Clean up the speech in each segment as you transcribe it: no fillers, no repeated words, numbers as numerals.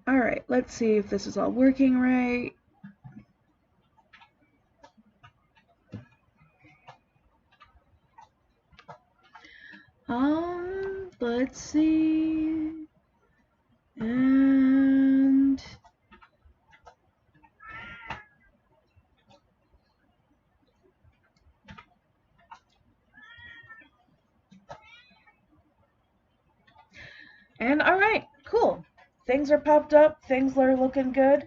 Alright, let's see if this is all working right. Let's see. And alright, cool. Things are popped up, things are looking good.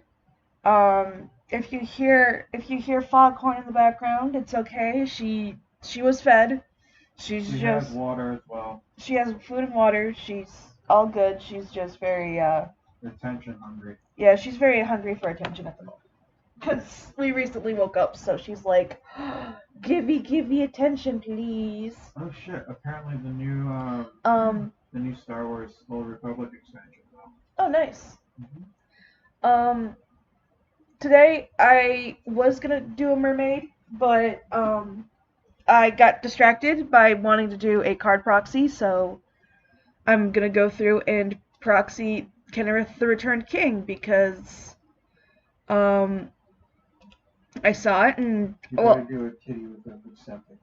If you hear Foghorn in the background, it's okay. She was fed. She's She just has water as well. she has food and water. She's all good. She's just very Attention hungry. yeah, she's very hungry for attention at the moment. Cause we recently woke up, so she's like, give me attention, please. Oh shit! Apparently the new Star Wars Old Republic expansion though. Oh nice. Mm-hmm. Um, Today I was gonna do a mermaid, but I got distracted by wanting to do a card proxy, so I'm gonna go through and proxy Kenrith the Returned King because um I saw it and You better do a kitty with a scepter.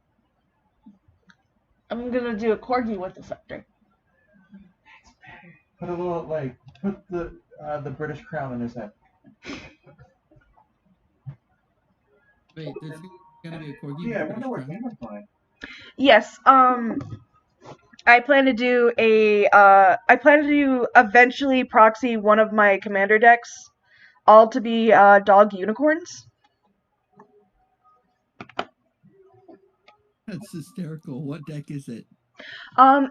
I'm gonna do a corgi with the scepter. That's better. Put a little put the British crown in his head. Wait, there's gonna be a corgi Yeah, I with wonder British what crown? game we're playing. Yes, I plan to do I plan to do eventually proxy one of my commander decks, all to be dog unicorns. That's hysterical. What deck is it?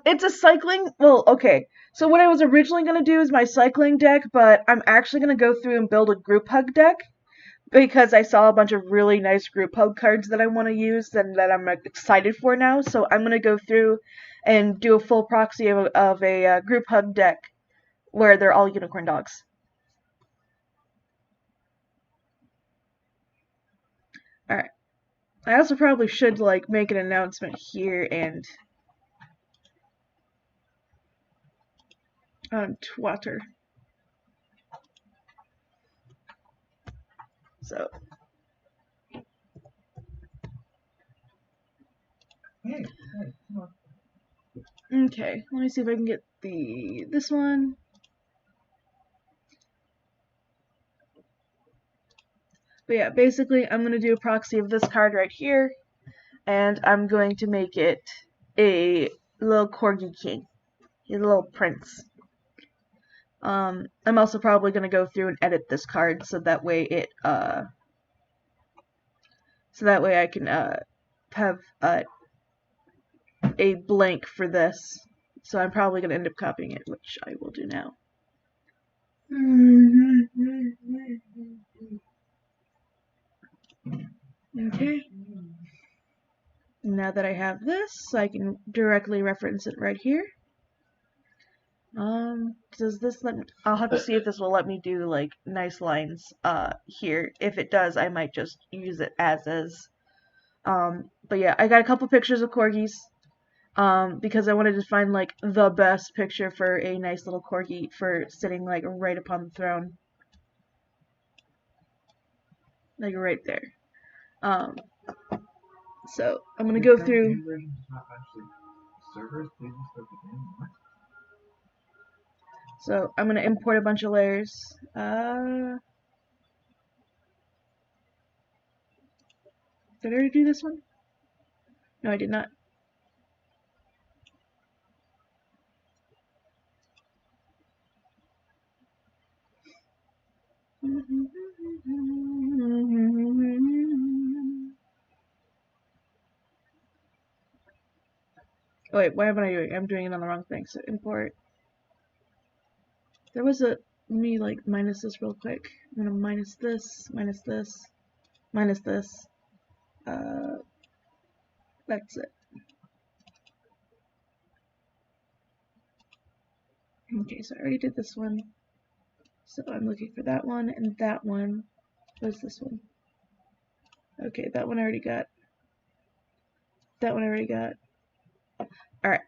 It's a cycling. Well, okay. So what I was originally gonna do is my cycling deck, but I'm actually gonna go through and build a group hug deck because I saw a bunch of really nice group hug cards that I want to use and that I'm excited for now. So I'm gonna go through and do a full proxy of a group hug deck where they're all unicorn dogs. All right. I also probably should like make an announcement here and on Twitter. So Hey, come on. Okay, let me see if I can get this one. But yeah, basically I'm gonna do a proxy of this card right here, and I'm going to make it a little corgi king, a little prince. I'm also probably gonna go through and edit this card so that way I can have a blank for this. So I'm probably gonna end up copying it, which I will do now. Okay. Now that I have this, I can directly reference it right here. Does this let me, I'll have to see if this will let me do like nice lines here. If it does, I might just use it as is. But yeah, I got a couple pictures of corgis because I wanted to find like the best picture for a nice little corgi for sitting like right upon the throne. Like right there. So I'm gonna go through. So I'm gonna import a bunch of layers. Did I already do this one? No, I did not. Oh, wait, what am I doing? I'm doing it on the wrong thing. So import. There was a, let me like minus this real quick. I'm gonna minus this, minus this, minus this. That's it. Okay, so I already did this one. So I'm looking for that one and that one. What's this one? Okay, that one I already got. That one I already got. Alright.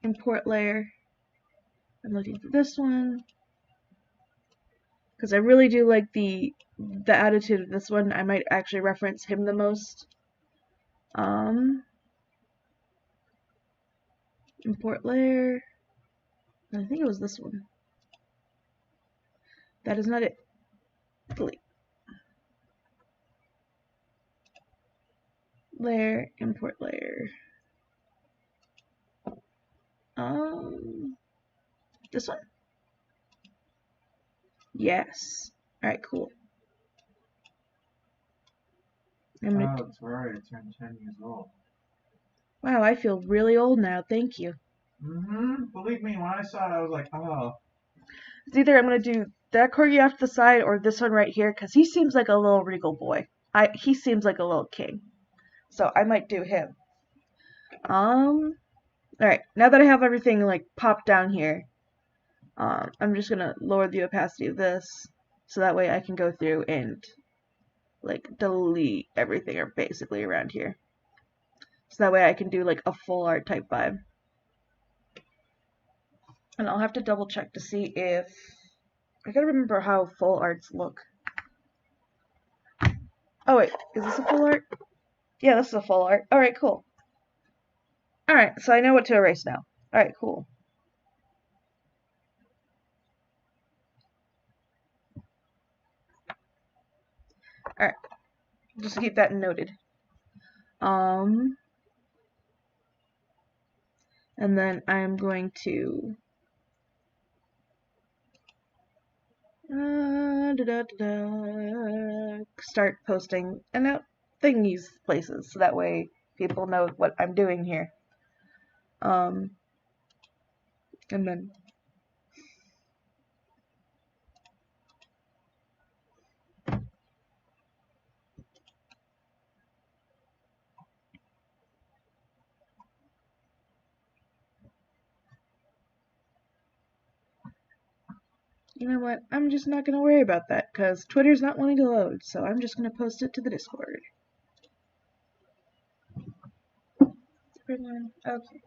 import layer. I'm looking for this one because I really do like the attitude of this one. I might actually reference him the most. Import layer. I think it was this one. That is not it. Delete. Layer, import layer. This one? Yes. Alright, cool. Oh, it's right. I turned 10 years old. Wow, I feel really old now. Thank you. Believe me, when I saw it, I was like, oh. It's either I'm going to do that corgi off to the side or this one right here because he seems like a little regal boy. He seems like a little king. So I might do him. Alright, now that I have everything like popped down here, I'm just gonna lower the opacity of this so that way I can go through and like delete everything or basically around here. So that way I can do like a full art type vibe. And I'll have to double check to see if I gotta remember how full arts look. Oh wait, is this a full art? Yeah, this is a full art. Alright, cool. Alright, so I know what to erase now. Alright, cool. Alright, just keep that noted. And then I'm going to start posting and out thingies places so that way people know what I'm doing here. And then you know what? I'm just not going to worry about that because Twitter's not wanting to load, so I'm just going to post it to the Discord. Okay.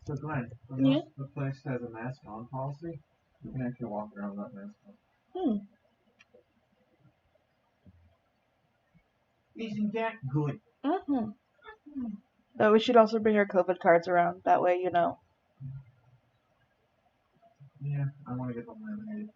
So Glenn, when Yeah. the place has a mask on policy, you can actually walk around without mask on. Isn't that good? But we should also bring our COVID cards around. That way, you know. Yeah, I want to get them laminated.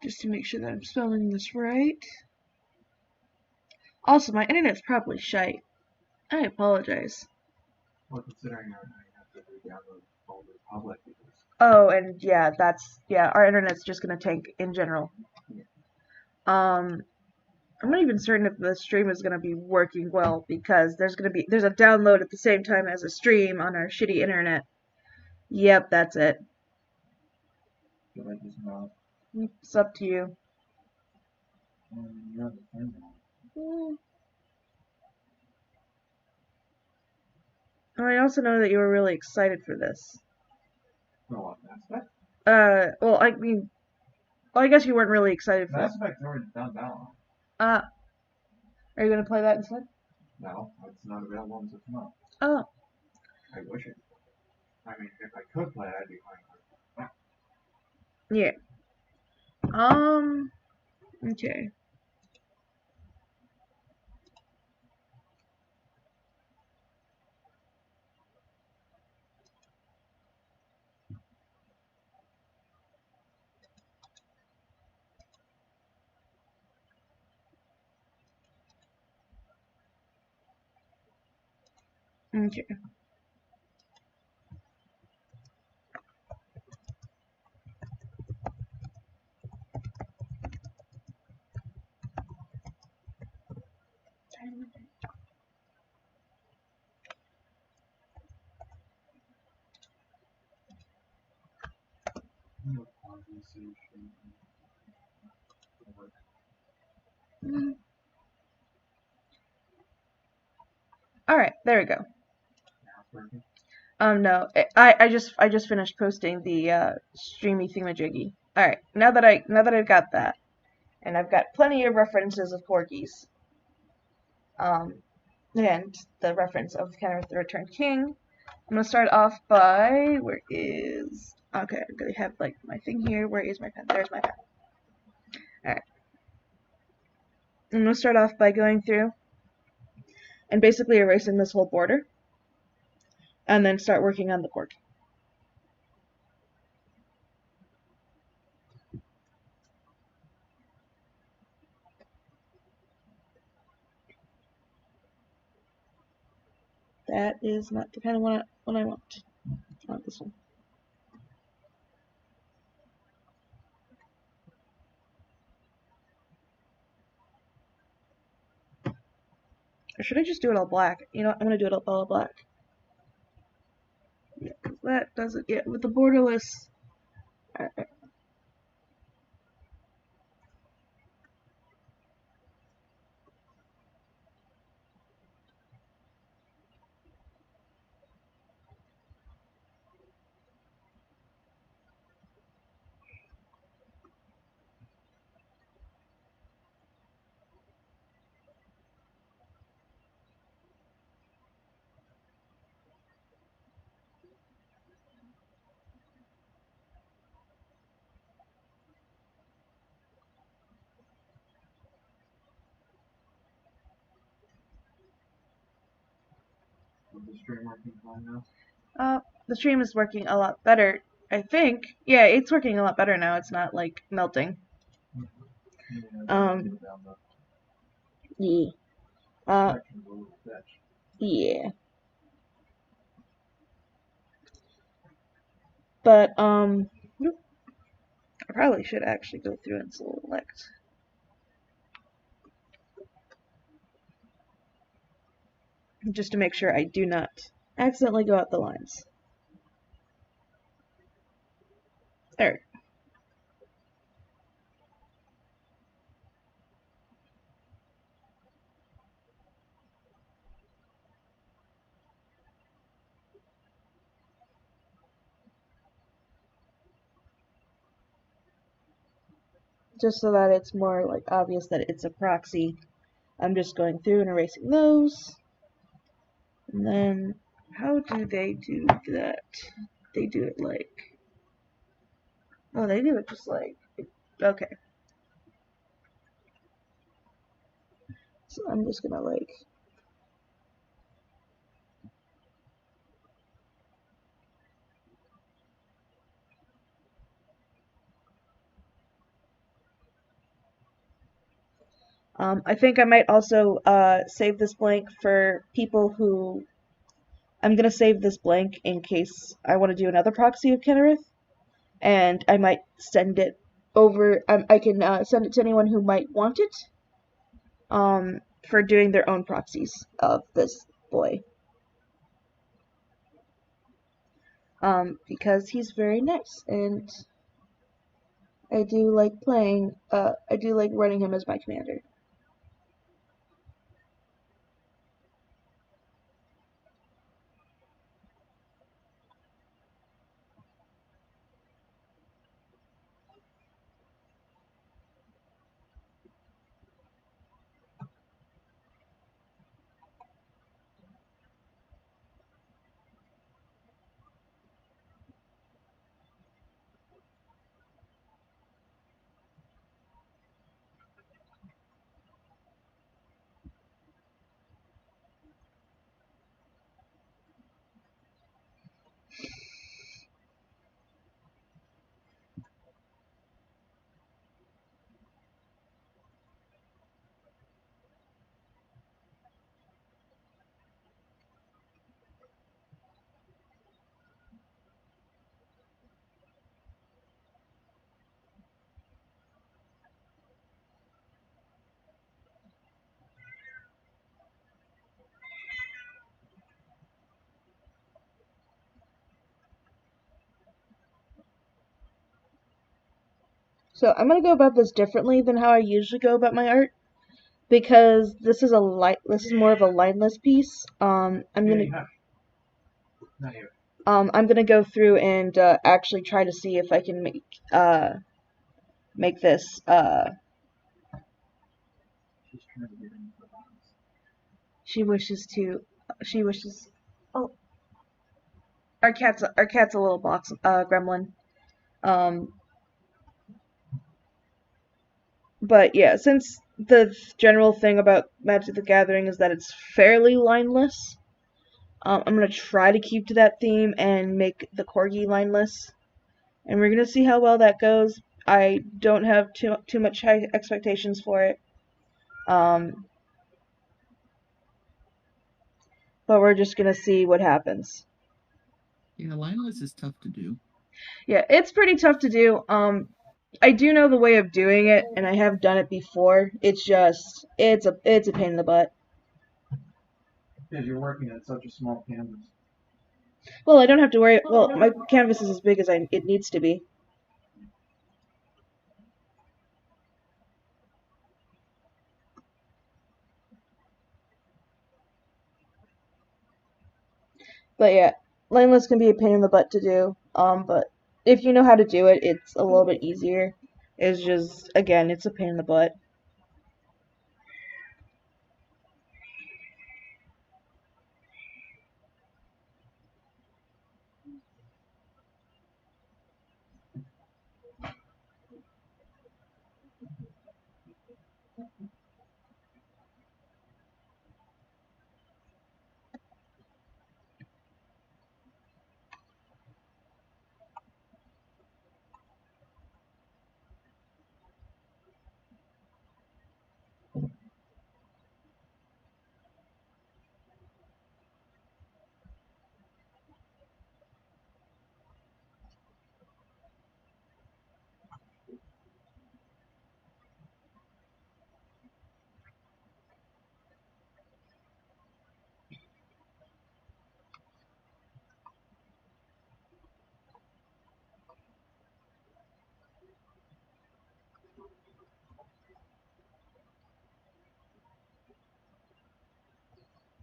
Just to make sure that I'm spelling this right. Also, my internet's probably shite. I apologize. Well, considering I have to re-download all the public because. Oh, and yeah, our internet's just gonna tank in general. I'm not even certain if the stream is gonna be working well because there's a download at the same time as a stream on our shitty internet. Yep, that's it. Feel like it's not. It's up to you. You're on the phone now. I also know that you were really excited for this. For what, Mass Effect? Well, I mean, I guess you weren't really excited for Mass Effect's already done that one. Are you gonna play that instead? No, it's not available until tomorrow. Oh, I wish it. I mean, if I could play, I'd be fine. yeah. Okay. Okay. No conversation. Mm. All right, there we go. Now it's working. No, I just finished posting the streamy thingamajiggy. All right, now that I've got that, and I've got plenty of references of corgis, um, and the reference of Kenneth the Returned King. I'm gonna start off by okay? I'm gonna have like my thing here. Where is my pen? There's my pen. All right, I'm gonna start off by going through and basically erasing this whole border, and then start working on the corgi. That is not the kind of one I want. Not this one. Or should I just do it all black? You know what? I'm gonna do it all black. Yeah, 'cause that doesn't. Yeah, with the borderless. Alright. Is the stream working fine now? The stream is working a lot better. I think. Yeah, it's working a lot better now. It's not like melting. Yeah, Yeah. Uh, section's a little bitch. yeah. But I probably should actually go through and select. Just to make sure I do not accidentally go out the lines. There. Just so that it's more like obvious that it's a proxy. I'm just going through and erasing those. And then, how do they do that? They do it like, oh, they do it just like, okay. So I'm just gonna like, I think I might also save this blank for people who, I'm gonna save this blank in case I want to do another proxy of Kennerith, and I might send it over, I can send it to anyone who might want it, for doing their own proxies of this boy. Because he's very nice, and I do like I do like running him as my commander. So I'm gonna go about this differently than how I usually go about my art because this is more of a lineless piece. Not you. I'm gonna go through and actually try to see if I can make this She's trying to get into the box. she wishes. Oh, our cat's a little box gremlin. Um, but yeah, since the general thing about Magic the Gathering is that it's fairly lineless, I'm gonna try to keep to that theme and make the corgi lineless, and we're gonna see how well that goes. I don't have too much high expectations for it, um, but we're just gonna see what happens. Yeah, lineless is tough to do. Yeah, it's pretty tough to do. I do know the way of doing it, and I have done it before. It's a pain in the butt. Because you're working at such a small canvas. Well, I don't have to worry. Well, my canvas is as big as it needs to be. But yeah, lineless can be a pain in the butt to do. But if you know how to do it, it's a little bit easier. It's just, again, it's a pain in the butt.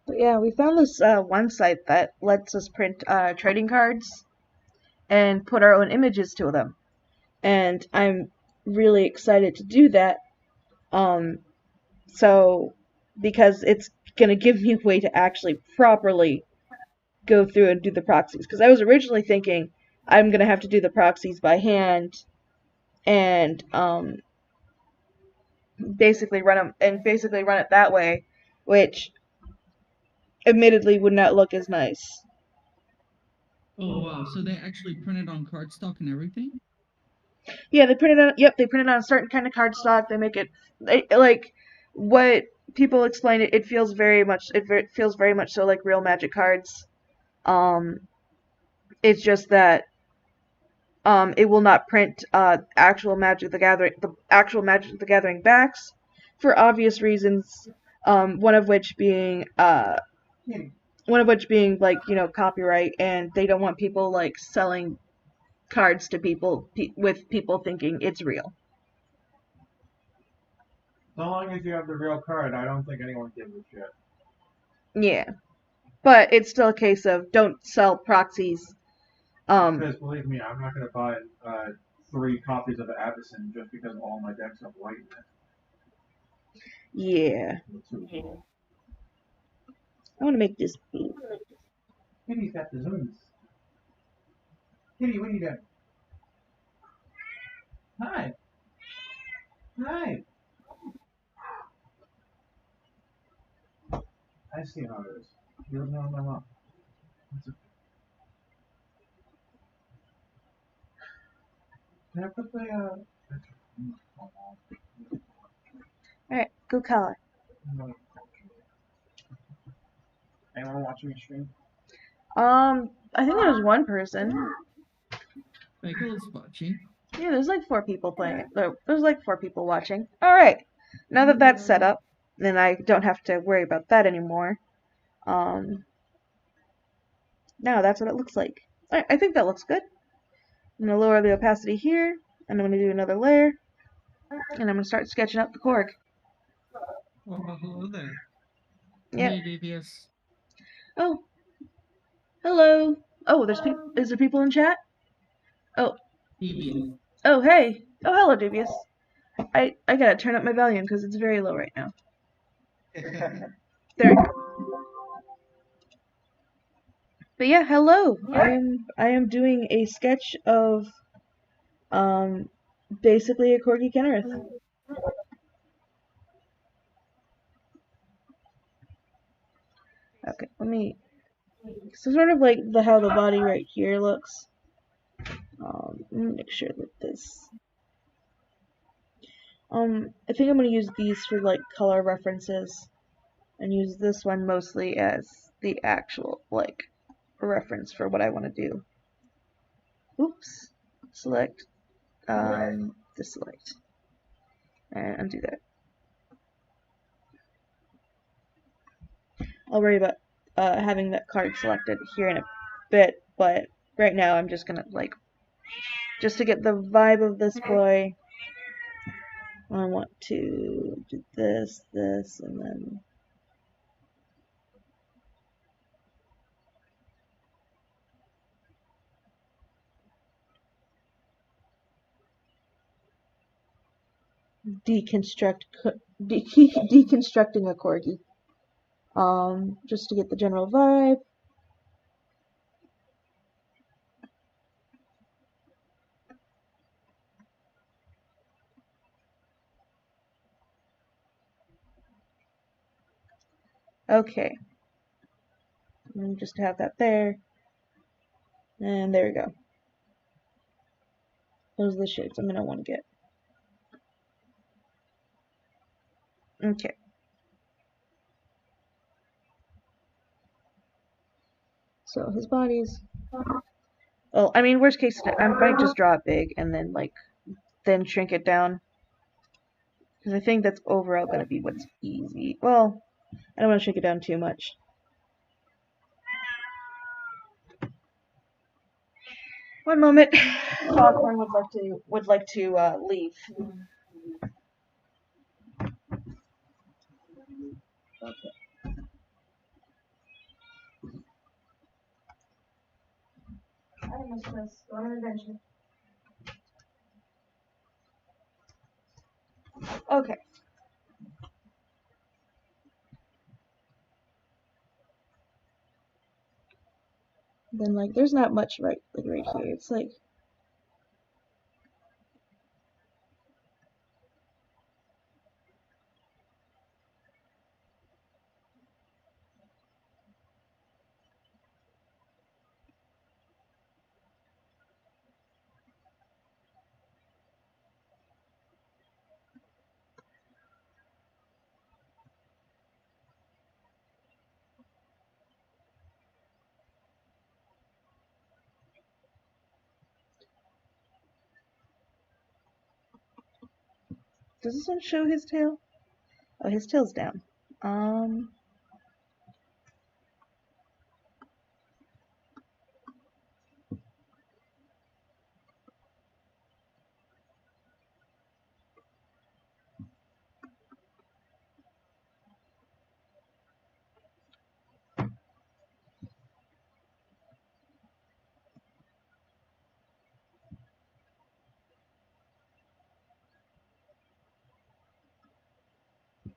But yeah, we found this one site that lets us print trading cards and put our own images to them. And I'm really excited to do that. Um, so, because it's gonna give me a way to actually properly go through and do the proxies. Because I was originally thinking I'm gonna have to do the proxies by hand and basically run it that way, which admittedly would not look as nice. Oh wow! So they actually printed on cardstock and everything? Yeah, they printed on. Yep, they printed on a certain kind of cardstock. They make it like what people explain it. It feels very much. It feels very much so like real Magic cards. Um, it's just that it will not print the actual Magic the Gathering backs, for obvious reasons. One of which being like copyright, and they don't want people like selling cards to people with people thinking it's real. So long as you have the real card, I don't think anyone gives a shit. Yeah, but it's still a case of don't sell proxies. Because believe me, I'm not going to buy 3 copies of Avacyn just because all my decks have white in Yeah, it. I want to make this blue. Kitty's got the zooms. Kitty, what are you doing? Hi. Hi. I see how it is. You don't know my mom. Can I put the All right, go color. anyone watching me stream? I think there's one person. Michael's watching. Yeah, there's like 4 people playing it. There's like 4 people watching. All right, now that that's set up, then I don't have to worry about that anymore. Um, now that's what it looks like. All right, I think that looks good. I'm gonna lower the opacity here, and I'm gonna do another layer. And I'm gonna start sketching up the Korg. Well, hello there. Yep. Hey, DVS. Oh, hello. Oh, is there people in chat? Oh, Deviant. oh, hey. Oh, hello, Dubious. I gotta turn up my volume because it's very low right now. There we go. But yeah, hello. I am doing a sketch of basically a Corgi Kennerith. Okay, so sort of like how the body right here looks. Let me make sure that this. I think I'm gonna use these for like color references, and use this one mostly as the actual like reference for what I want to do. Oops. Select deselect and undo that. I'll worry about having that card selected here in a bit, but right now I'm just gonna like just to get the vibe of this boy. I want to do this, and then deconstructing a corgi. Just to get the general vibe. Okay. And just have that there. And there we go. Those are the shapes I'm going to want to get. Okay. So his body's... Well, I mean, worst case, I might just draw it big and then, like, then shrink it down. Because I think that's overall going to be what's easy. Well, I don't want to shrink it down too much. One moment. Foghorn would like to leave. Okay. I must go on an adventure. Okay. Then like there's not much right here. It's like does this one show his tail? Oh, his tail's down.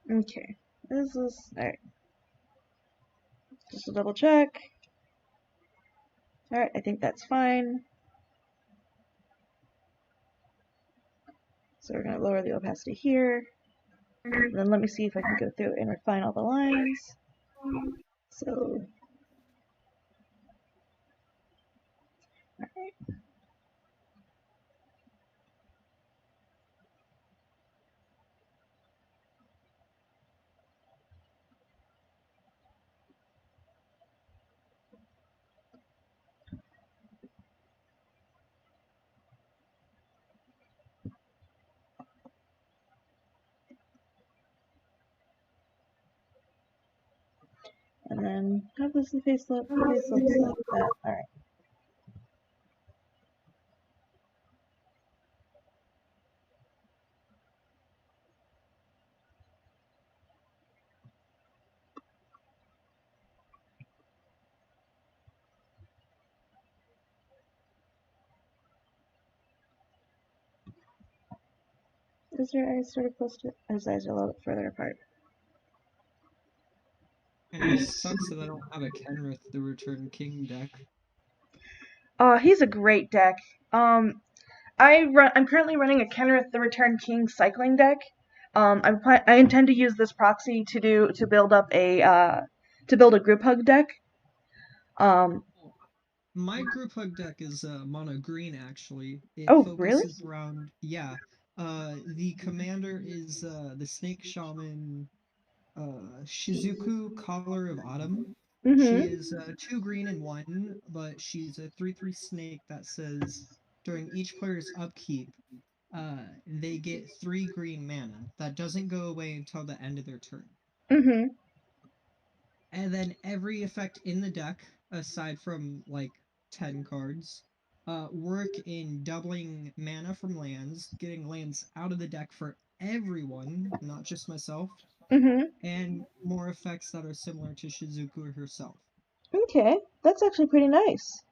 Okay. This is alright. Just a double check. Alright, I think that's fine. So we're gonna lower the opacity here. And then let me see if I can go through and refine all the lines. So alright. And then how does the face look? The face looks like that. Alright. Is your eyes sort of close to his eyes are a little bit further apart? Kind of sucks that I don't have a Kenrith the Return King deck. He's a great deck. I'm currently running a Kenrith the Return King cycling deck. I intend to use this proxy to build up to build a group hug deck. Um, My group hug deck is mono green actually. It oh really? focuses around the commander is the Snake Shaman Shizuku Collar of Autumn. She Mm-hmm. is 2 green and 1, but she's a 3/3 snake that says during each player's upkeep, they get 3 green mana. That doesn't go away until the end of their turn. Mm-hmm. And then every effect in the deck, aside from like 10 cards, work in doubling mana from lands, getting lands out of the deck for everyone, not just myself, Mm-hmm. and more effects that are similar to Shizuku herself. Okay, that's actually pretty nice.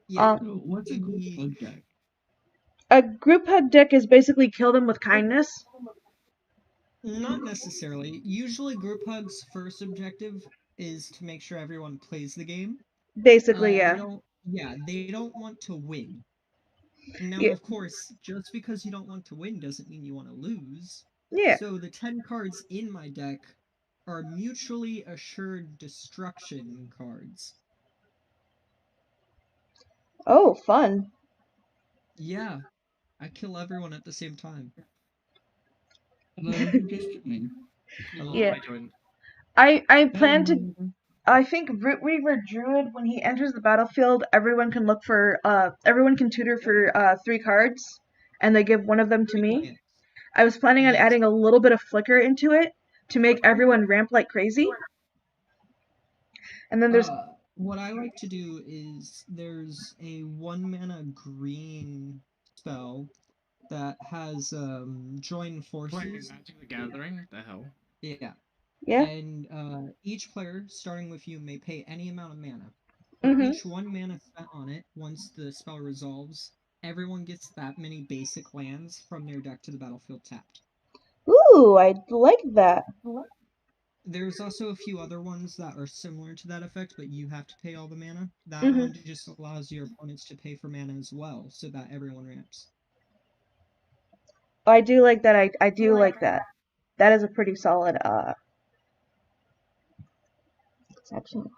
Yeah, Um, so What's a group the hug deck? a group hug deck is basically kill them with kindness. not necessarily. Usually, group hugs' first objective is to make sure everyone plays the game. Basically, yeah. They don't want to win. Now, Yeah. of course, just because you don't want to win doesn't mean you want to lose. Yeah. So the 10 cards in my deck are mutually assured destruction cards. Oh, fun. Yeah, I kill everyone at the same time. Hello, who just joined? Hello, Yeah. I joined. I plan to. Hello. I think Root Reaver Druid, when he enters the battlefield, everyone can tutor for 3 cards, and they give one of them to me. Yes. I was planning on Yes. adding a little bit of flicker into it to make everyone ramp like crazy. And then there's What I like to do is there's a 1 mana green spell that has join Playing forces. Magic the Gathering? What the hell? Yeah. yeah. And each player, starting with you, may pay any amount of mana. For Mhm. each 1 mana spent on it, once the spell resolves, everyone gets that many basic lands from their deck to the battlefield tapped. Ooh, I like that. There's also a few other ones that are similar to that effect, but you have to pay all the mana. That Mhm. one just allows your opponents to pay for mana as well, so that everyone ramps. I do like that. I do like that. That is a pretty solid section.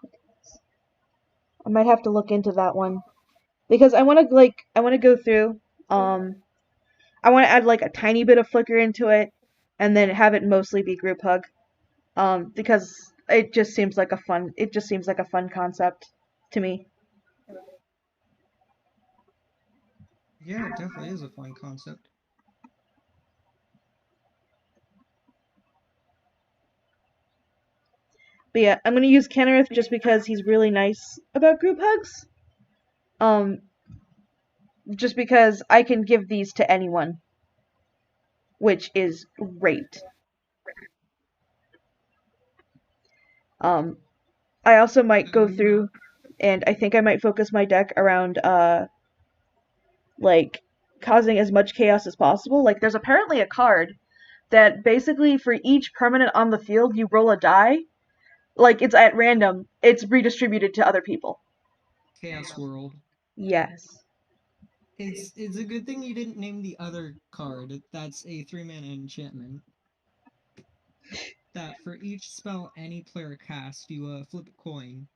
I might have to look into that one because I want to go through I want to add like a tiny bit of flicker into it and then have it mostly be group hug. Because it just seems like a fun concept to me. Yeah, it definitely is a fun concept. But yeah, I'm gonna use Kenrith just because he's really nice about group hugs. Um, just because I can give these to anyone, which is great. Um, I also might go through, and I think I might focus my deck around like causing as much chaos as possible. Like there's apparently a card that basically for each permanent on the field you roll a die, like it's at random, it's redistributed to other people. Chaos World. Yes. It's a good thing you didn't name the other card. That's a 3-mana enchantment. That for each spell any player casts, you flip a coin.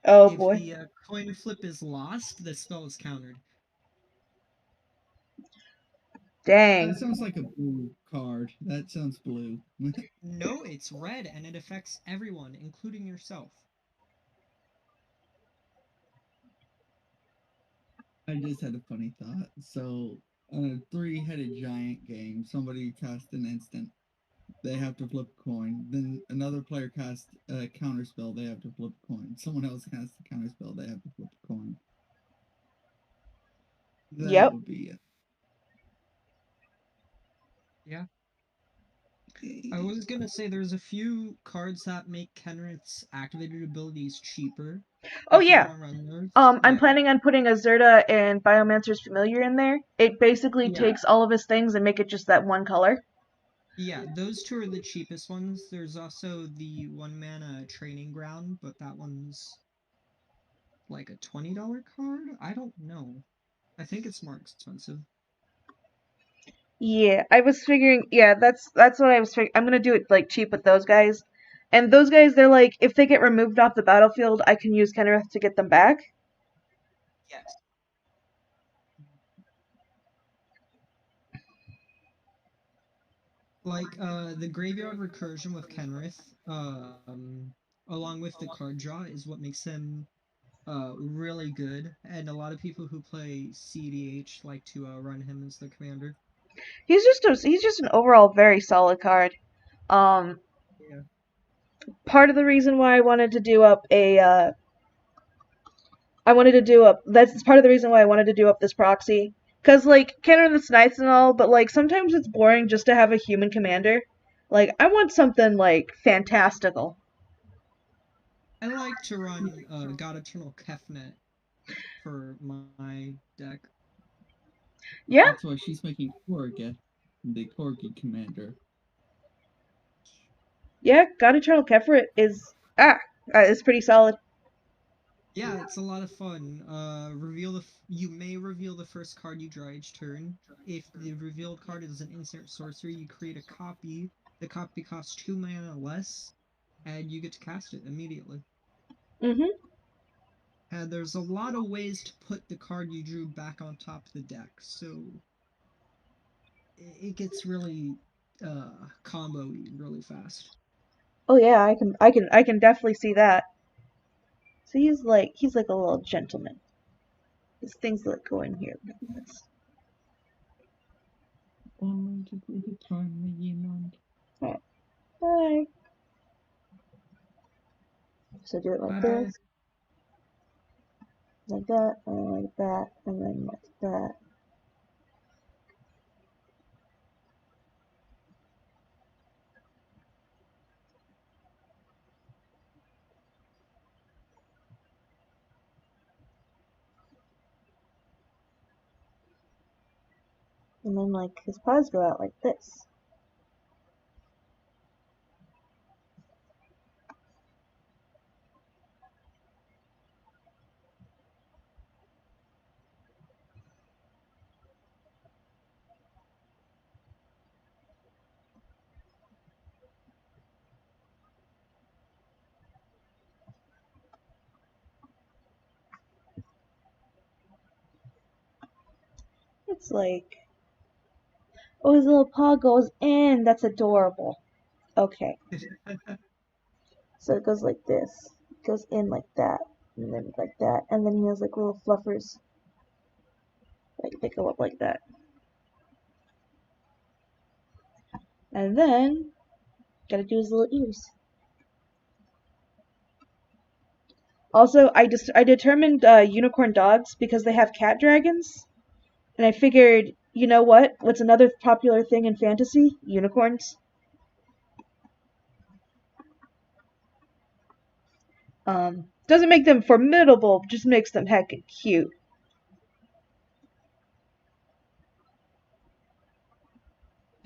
Oh If boy. the coin flip is lost, the spell is countered. Dang. That sounds like a blue card. That sounds blue. No, it's red, and it affects everyone, including yourself. I just had a funny thought. So, on a 3-headed giant game, somebody casts an instant. They have to flip a coin. Then another player casts a counter spell. They have to flip a coin. Someone else casts a counter spell. They have to flip a coin. That Yep. would be it. Yeah. I was gonna say there's a few cards that make Kenrith's activated abilities cheaper. Oh If you yeah. want to run those. I'm Yeah. planning on putting a Zerta and Biomancer's Familiar in there. It basically Yeah. takes all of his things and make it just that one color. Yeah, those two are the cheapest ones. There's also the 1 mana Training Ground, but that one's like a $20 card? I don't know. I think it's more expensive. Yeah, I was figuring. Yeah, that's what I was figuring. I'm gonna do it like cheap with those guys, and those guys, they're like, if they get removed off the battlefield, I can use Kenrith to get them back. Yes. Like the Graveyard Recursion with Kenrith, along with the card draw, is what makes him really good, and a lot of people who play CDH like to run him as the commander. He's just an overall very solid card. Um, Yeah. Part of the reason why I wanted to do up I wanted to do up that's part of the reason why I wanted to do up this proxy. Cause like Kenrith's nice and all, but like sometimes it's boring just to have a human commander. Like I want something like fantastical. I like to run God Eternal Kefnet for my deck. Yeah, That's why she's making Korg the Corgi commander. yeah. God Eternal Kefret is pretty solid. Yeah, it's a lot of fun. You may reveal the first card you draw each turn. If the revealed card is an instant sorcery, you create a copy. The copy costs 2 mana less, and you get to cast it immediately. Mhm. And there's a lot of ways to put the card you drew back on top of the deck, so it gets really combo-y really fast. Oh yeah, I can definitely see that. So he's like a little gentleman. There's things that go in here. Only to be the time jemand. Alright. Bye. So do it like Bye-bye. this, like that, and like that, and then like that. And then like his paws go out like this. It's like, oh, his little paw goes in. That's adorable. Okay, so it goes like this. It goes in like that, and then like that, and then he has like little fluffers. Like they go up like that. And then, gotta do his little ears. Also, I determined unicorn dogs because they have cat dragons, and I figured, you know what? What's another popular thing in fantasy? Unicorns. Doesn't make them formidable, just makes them heckin' cute.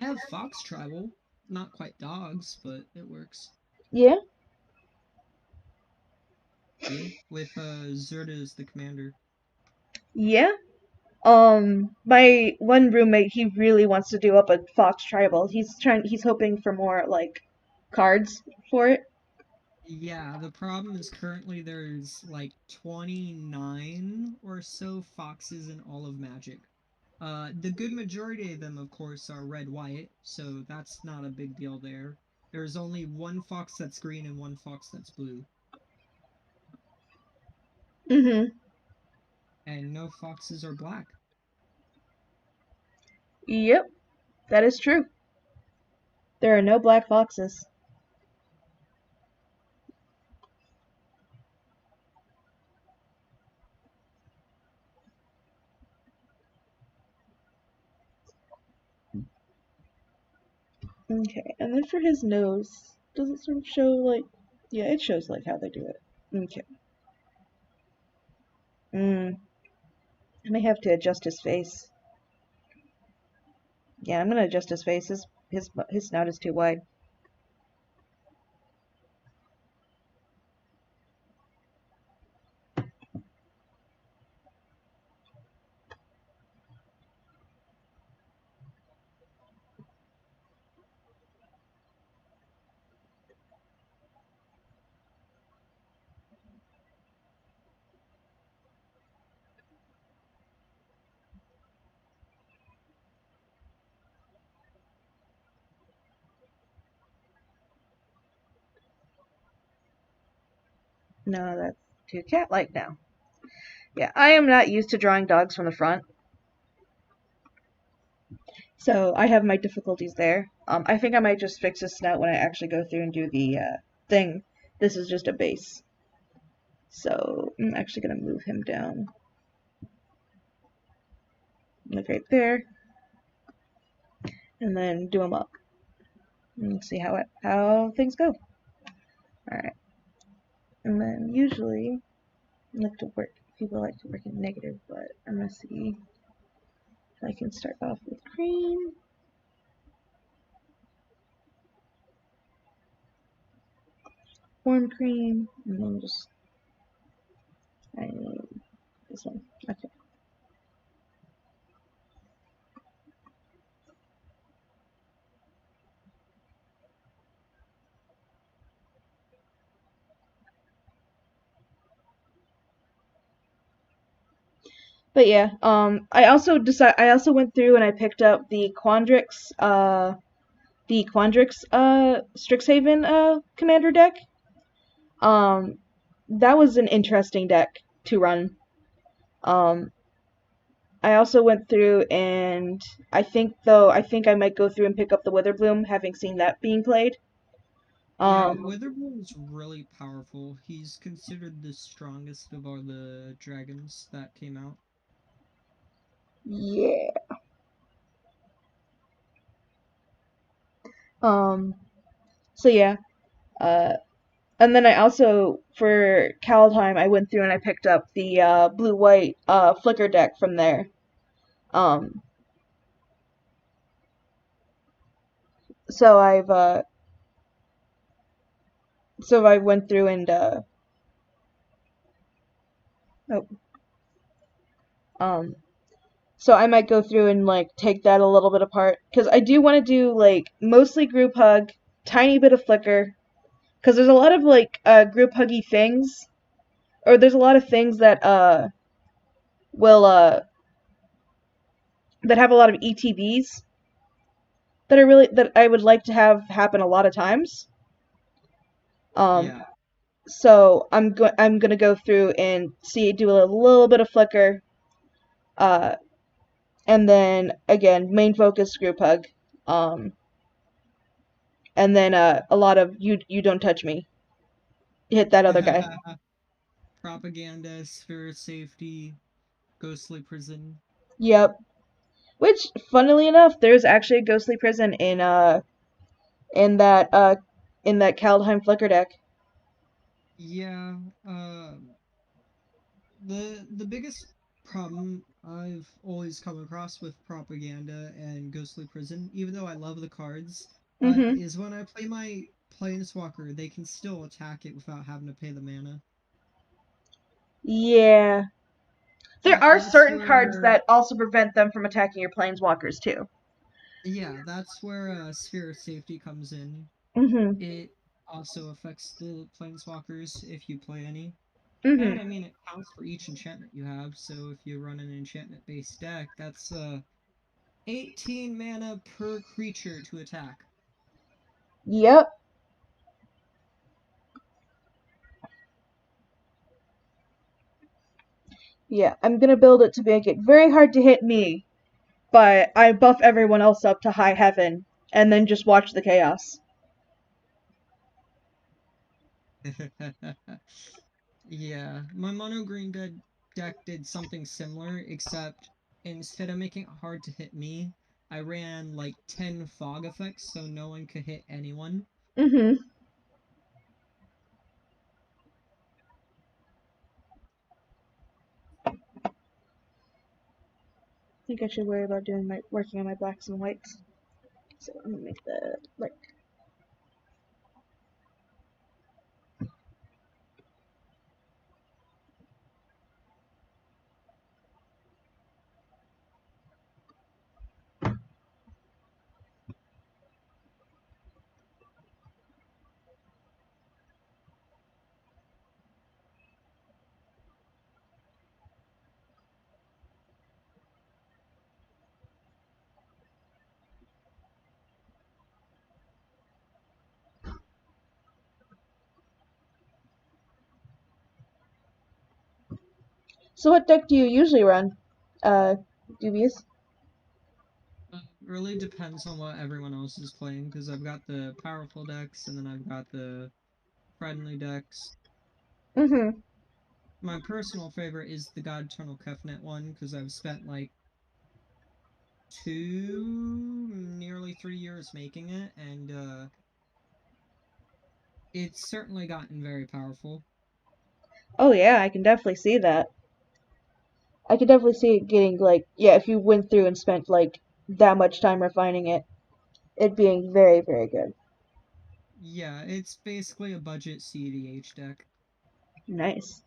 I have Fox Tribal. Not quite dogs, but it works. Yeah, Yeah, with Zerta as the commander. yeah. My one roommate, he really wants to do up a fox tribal. He's hoping for more like cards for it. Yeah, the problem is currently there's like 29 or so foxes in all of Magic. The good majority of them, of course, are red-white, so that's not a big deal there. There's only one fox that's green and one fox that's blue, Mm-hmm. and no foxes are black. Yep, that is true. There are no black foxes. Okay, and then for his nose, does it sort of show like? Yeah, it shows like how they do it. Okay. I may have to adjust his face. Yeah, I'm gonna adjust his face. His snout is too wide. No, that's too cat-like now. Yeah, I am not used to drawing dogs from the front, so I have my difficulties there. I think I might just fix his snout when I actually go through and do the thing. This is just a base. So I'm actually gonna move him down. Like right there. And then do him up. And see how things go. Alright. And then usually people like to work in negative, but I'm gonna see if I can start off with cream. Warm cream, and then just I need this one. Okay. But yeah, I also went through and I picked up the Quandrix Strixhaven commander deck. Um, that was an interesting deck to run. I also went through and I think I might go through and pick up the Witherbloom, having seen that being played. Yeah, Witherbloom's really powerful. He's considered the strongest of all the dragons that came out. Yeah. So yeah. And then I also, for Kaldheim, I went through and I picked up the blue-white flicker deck from there. Um, so I went through and oh, um, so I might go through and like take that a little bit apart because I do want to do like mostly group hug, tiny bit of flicker, because there's a lot of like group huggy things, or there's a lot of things that will that have a lot of ETBs that I would like to have happen a lot of times. Yeah. So I'm gonna go through and do a little bit of flicker, uh, and then again main focus group hug, and then a lot of you don't touch me. Hit that other guy. Propaganda, Sphere of Safety, Ghostly Prison. Yep. Which, funnily enough, there's actually a ghostly prison in that Kaldheim flicker deck. Yeah, the biggest problem I've always come across with Propaganda and Ghostly Prison, even though I love the cards, Mm-hmm. is when I play my Planeswalker, they can still attack it without having to pay the mana. Yeah. There are That's certain cards where, that also prevent them from attacking your planeswalkers too. yeah, that's where Sphere of Safety comes in. Mm-hmm. It also affects the Planeswalkers if you play any. Mm-hmm. And I mean, it counts for each enchantment you have, so if you run an enchantment-based deck, that's 18 mana per creature to attack. Yep. Yeah, I'm gonna build it to make it very hard to hit me, but I buff everyone else up to high heaven, and then just watch the chaos. Yeah, my mono green deck did something similar, except instead of making it hard to hit me, I ran like 10 fog effects so no one could hit anyone. Mm-hmm. I think I should worry about working on my blacks and whites. So I'm gonna make the like. So what deck do you usually run, Dubious? Really depends on what everyone else is playing, because I've got the powerful decks and then I've got the friendly decks. Mm-hmm. My personal favorite is the God Eternal Kefnet one, because I've spent like nearly 3 years making it, and it's certainly gotten very powerful. Oh yeah, I can definitely see that. I could definitely see it getting like, yeah, if you went through and spent like that much time refining it being very, very good. Yeah, it's basically a budget CDH deck. Nice.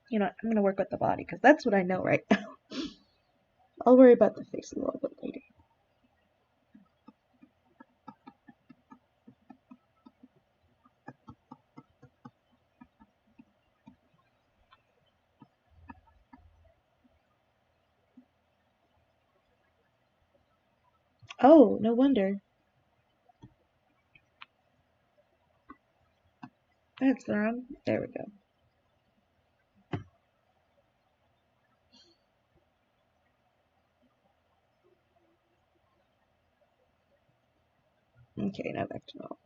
You know, I'm gonna work with the body because that's what I know right now. I'll worry about the face a little bit later. Oh, no wonder. That's wrong. There we go. Okay, now back to normal.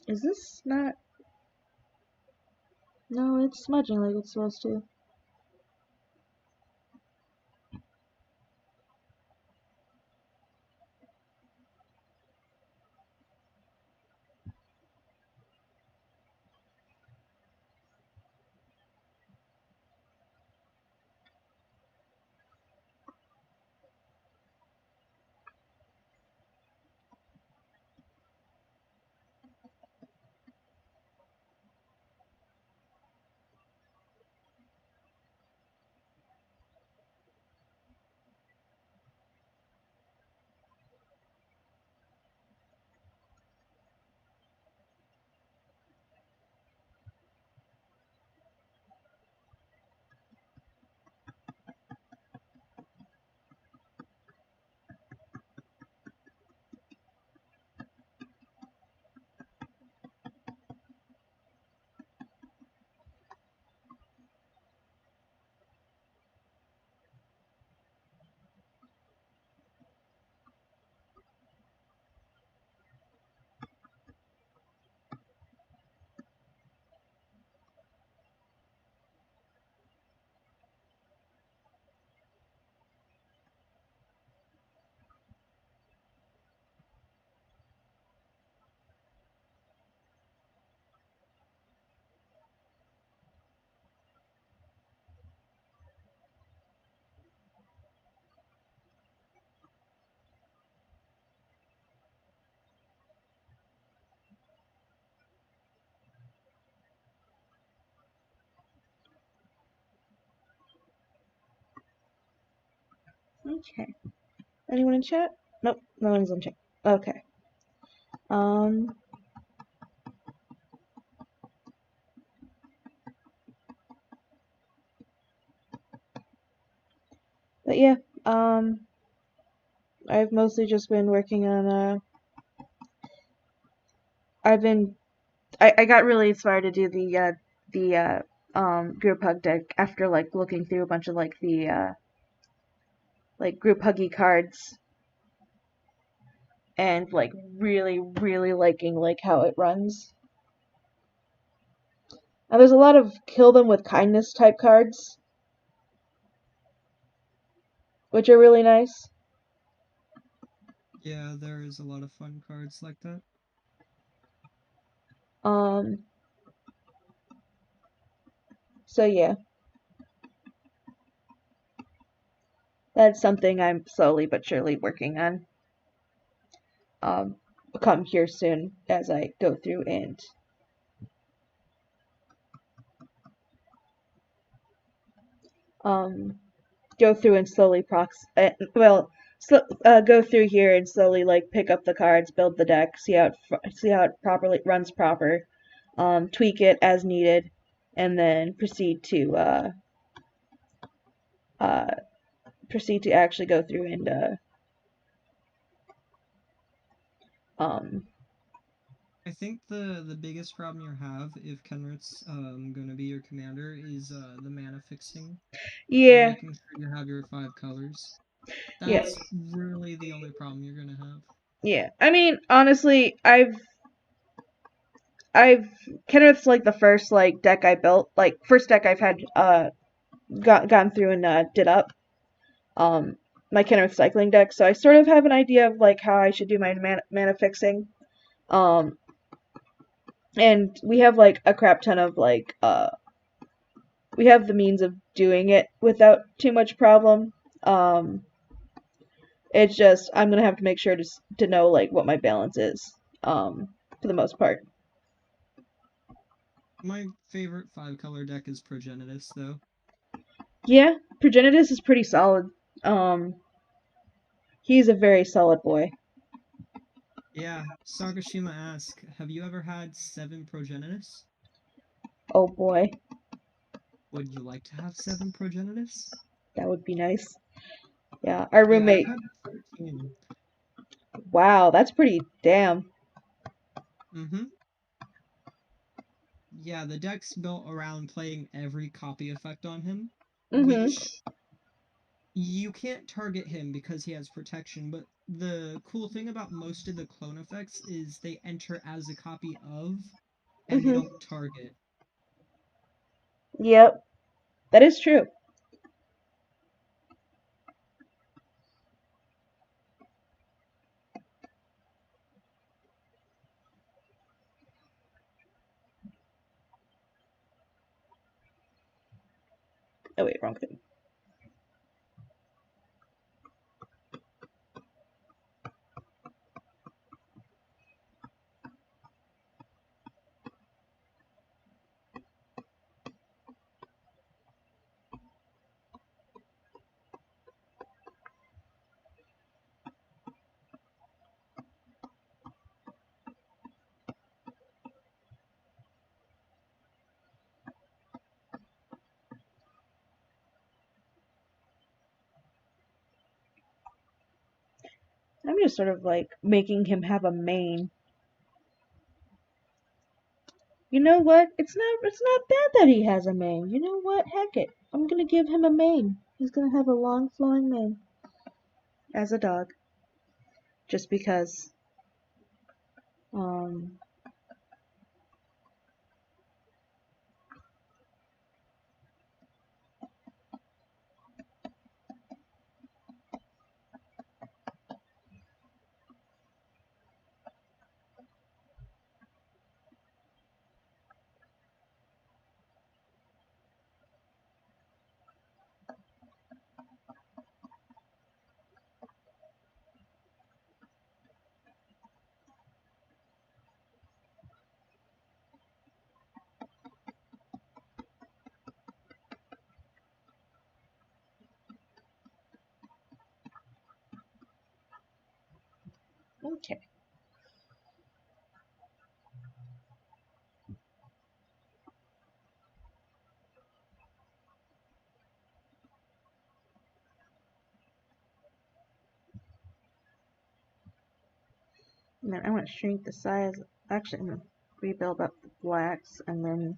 Is this not... No, it's smudging like it's supposed to. Okay. Anyone in chat? Nope, no one's in chat. Okay. But yeah, I've mostly just been working on, I got really inspired to do the group hug deck after, like, looking through a bunch of, like, the, like, group huggy cards and, like, really, really liking, like, how it runs. And there's a lot of kill them with kindness type cards, which are really nice. Yeah, there is a lot of fun cards like that. So yeah. That's something I'm slowly but surely working on. Come here soon as I go through and go through and slowly go through here and slowly, like, pick up the cards, build the deck, see how it properly runs tweak it as needed, and then proceed to actually go through and um I think the biggest problem you have if Kenrith's gonna be your commander is the mana fixing and yeah, making sure you have your 5 colors. yeah, That's really the only problem you're gonna have. yeah. I mean, honestly, I've Kenneth's like the first, like, deck I built, like, first deck I've had gone through and did up my Kenneth cycling deck, so I sort of have an idea of, like, how I should do my mana fixing. And we have, like, a crap ton of, like, we have the means of doing it without too much problem. It's just I'm gonna have to make sure to know, like, what my balance is for the most part. My favorite 5 color deck is Progenitus, though. Yeah, Progenitus is pretty solid. He's a very solid boy. Yeah, Sagashima asks, have you ever had 7 Progenitus? Oh boy, Would you like to have 7 Progenitus? that would be nice. Yeah, our Yeah, I've roommate. had 13. Wow, that's pretty damn. Mm-hmm. Yeah, the deck's built around playing every copy effect on him, Mhm. which you can't target him because he has protection, but the cool thing about most of the clone effects is they enter as a copy of, and they Mhm. don't target. Yep, that is true. Oh wait, wrong thing. I'm just sort of, like, making him have a main. You know what? It's not bad that he has a mane. You know what? Heck it. I'm gonna give him a mane. He's gonna have a long flowing mane. As a dog. Just because. Um Okay. And then I want to shrink the size. Actually, I'm going to rebuild up the blacks and then.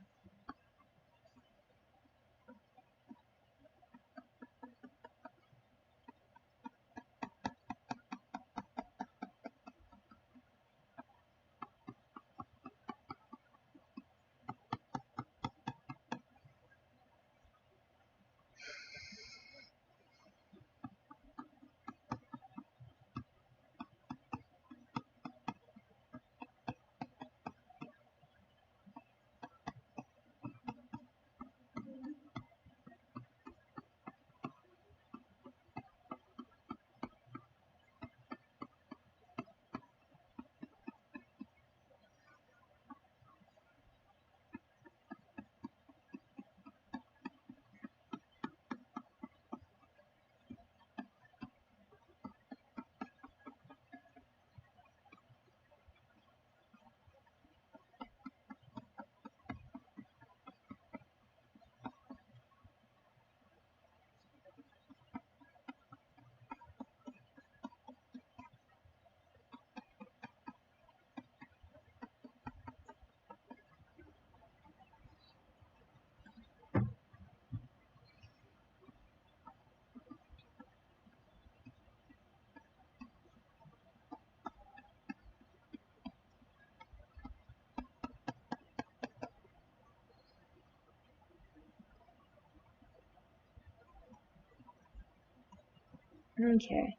Okay.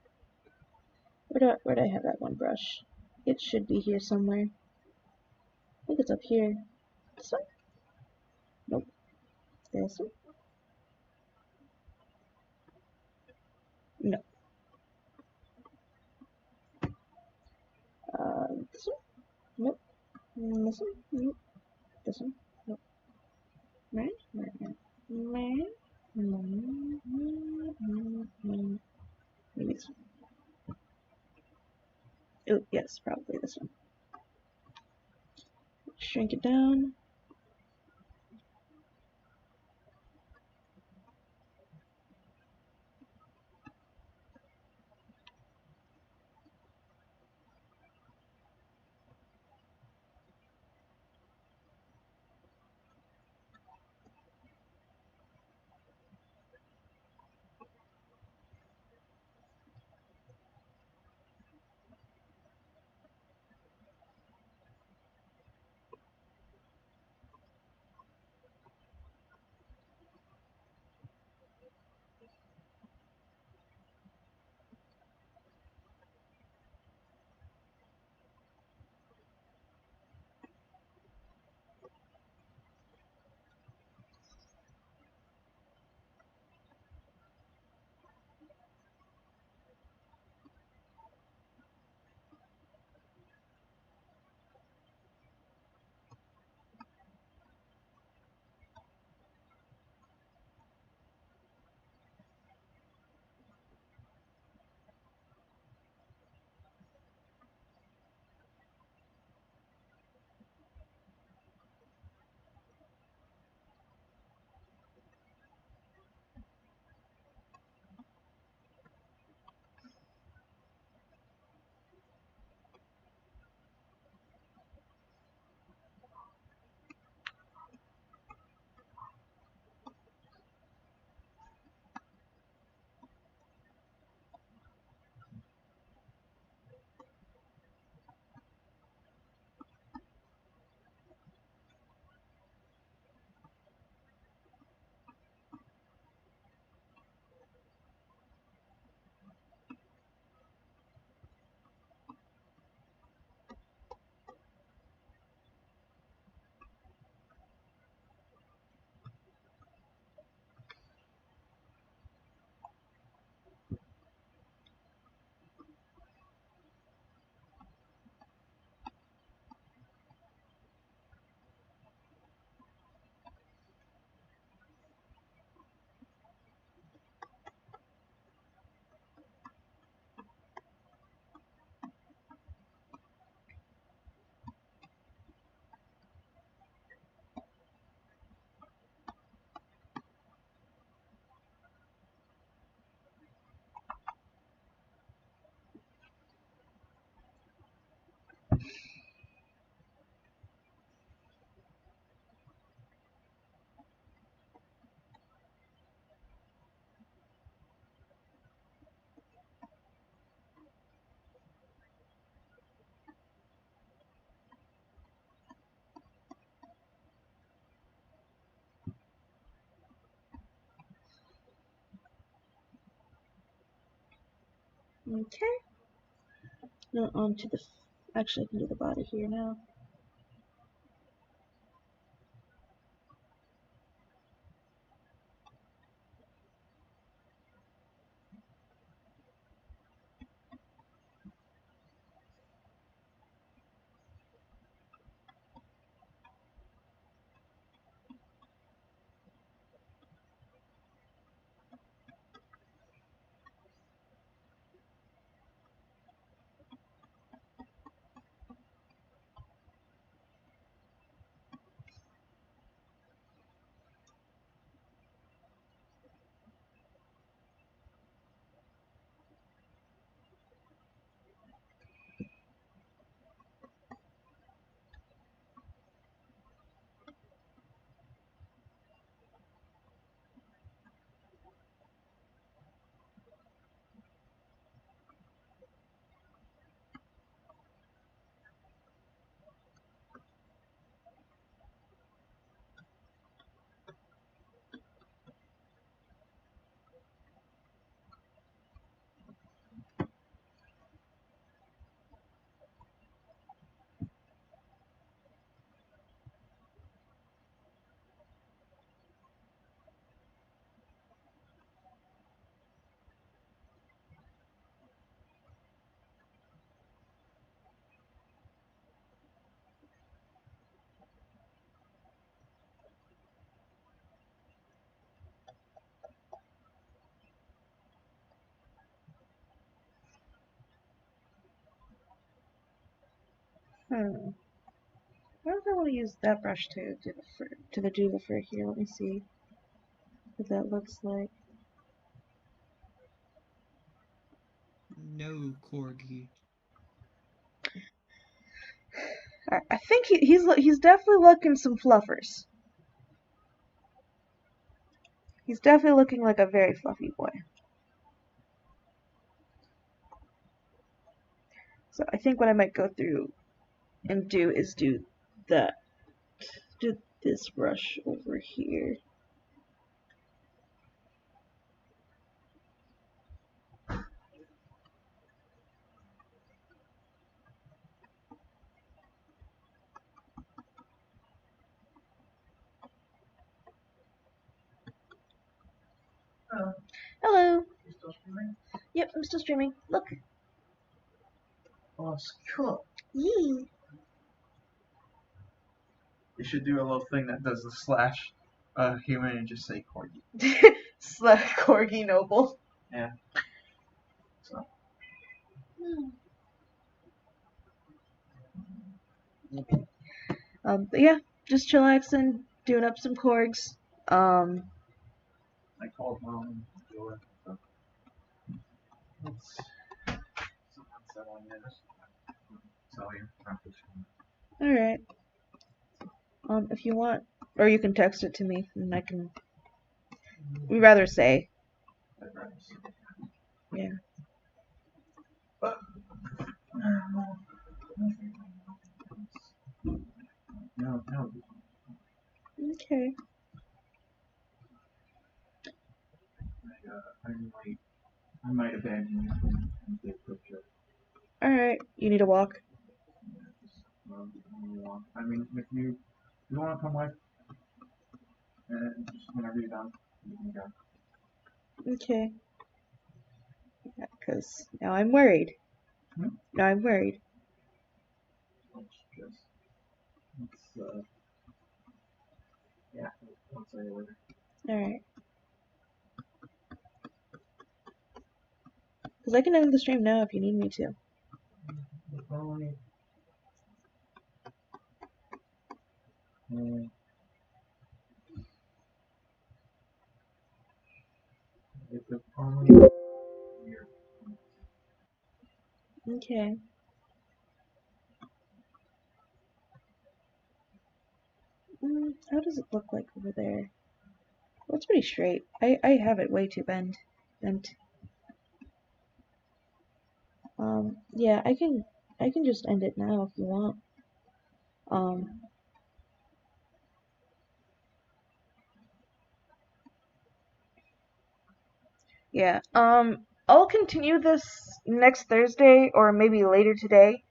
Where do I have that one brush? It should be here somewhere. I think it's up here. This one? Nope. This one? No. This one? Nope. This one? Nope. This one? Nope. Right? Maybe this one. Oh, yes, probably this one. Shrink it down. Okay. Now on to the. Actually, I can do the body here now. Hmm. I don't know if I want to use that brush to do the fur, do the fur here. Let me see what that looks like. No, Corgi. I think he's definitely looking some fluffers. He's definitely looking like a very fluffy boy. So I think what I might go through and do is do this brush over here. Oh, Hello. you still streaming? Yep, I'm still streaming. Look. Oh, it's cool. Yee. You should do a little thing that does the slash human and just say corgi. Corgi Noble. Yeah. So. Okay. But yeah, just chillaxing, doing up some corgs. I called mom and Joy. So. It's unsettling. Tell you after school. All right. If you want, or you can text it to me, and I can. We rather say. I'd rather see it. Yeah. But no. Okay. I might abandon you and take a picture. All right. You need a walk. I mean, if you want to come with, and just whenever you're done, you can go. Okay. Yeah, because now I'm worried. Hmm? Now I'm worried. Yeah, I'll tell you later. All right. Because I can end the stream now if you need me to. If only. Uh, if only. Okay. How does it look like over there? Well, it's pretty straight. I have it way too bent. Yeah, I can just end it now if you want. Um, yeah. I'll continue this next Thursday or maybe later today.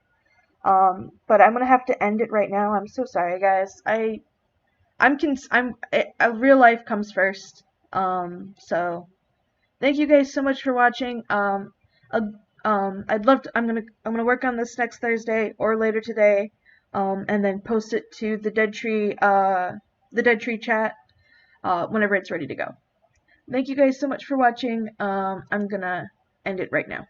But I'm gonna have to end it right now. I'm so sorry, guys. Real life comes first. So thank you guys so much for watching. Uh, I'm gonna work on this next Thursday or later today, and then post it to the Dead Tree chat, whenever it's ready to go. Thank you guys so much for watching. I'm gonna end it right now.